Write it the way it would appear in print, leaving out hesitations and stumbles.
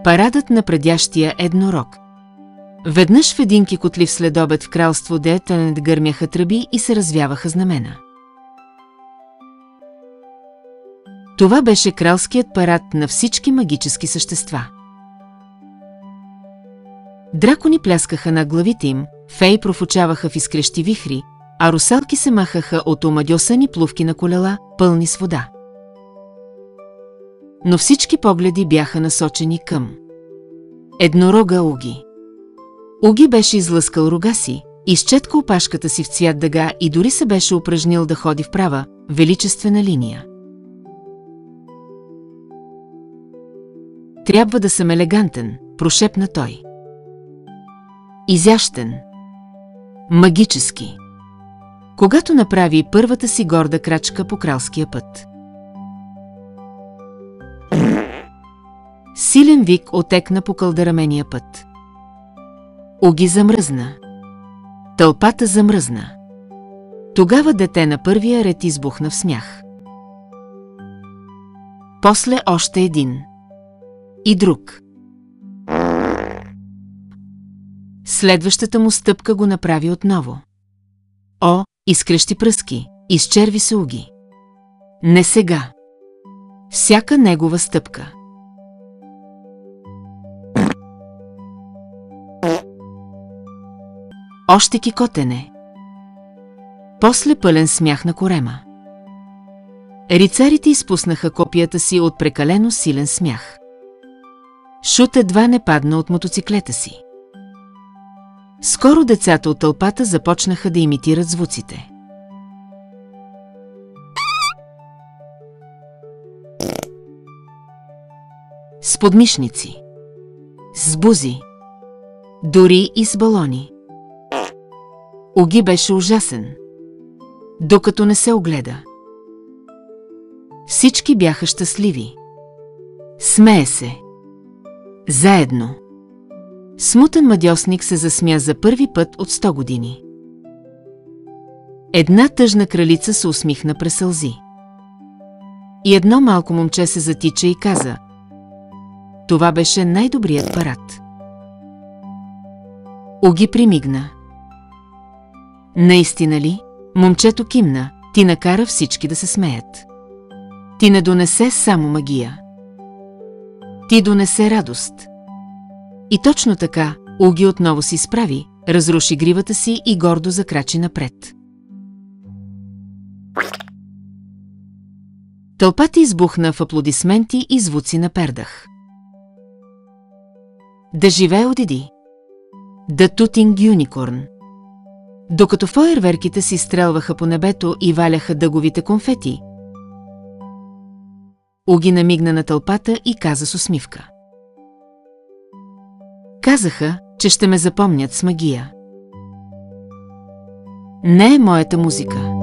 Парадът на предящия еднорог. Веднъж в един кикотлив следобед в кралство Детенет гърмяха тръби и се развяваха знамена. Това беше кралският парад на всички магически същества. Дракони пляскаха на главите им, феи профучаваха в изкрещи вихри, а русалки се махаха от омадьосани плувки на колела, пълни с вода. Но всички погледи бяха насочени към еднорога Уги. Уги беше излъскал рога си, изчетка опашката си в цвят дъга и дори се беше упражнил да ходи в права, величествена линия. Трябва да съм елегантен, прошепна той. Изящен. Магически. Когато направи първата си горда крачка по кралския път. Силен вик отекна по кълдърамения път. Уги замръзна. Тълпата замръзна. Тогава дете на първия ред избухна в смях. После още един. И друг. Следващата му стъпка го направи отново. О, изкрещи пръски, изчерви се Уги. Не сега. Всяка негова стъпка. Още кикотене. После пълен смях на корема. Рицарите изпуснаха копията си от прекалено силен смях. Шут едва не падна от мотоциклета си. Скоро децата от тълпата започнаха да имитират звуците. С подмишници. С бузи. Дори и с балони. Уги беше ужасен. Докато не се огледа. Всички бяха щастливи. Смее се. Заедно. Смутен мадьосник се засмя за първи път от 100 години. Една тъжна кралица се усмихна през сълзи. И едно малко момче се затича и каза: това беше най-добрият парад. Уги примигна. Наистина ли? Момчето кимна, ти накара всички да се смеят. Ти не донесе само магия. Ти донесе радост. И точно така, Уги отново се изправи, разруши гривата си и гордо закрачи напред. Тълпата избухна в аплодисменти и звуци на пердах. Да живее Одиди! Да тутинг юникорн! Докато фойерверките си стрелваха по небето и валяха дъговите конфети, Уги намигна на тълпата и каза с усмивка: казаха, че ще ме запомнят с магия. Не е моята музика.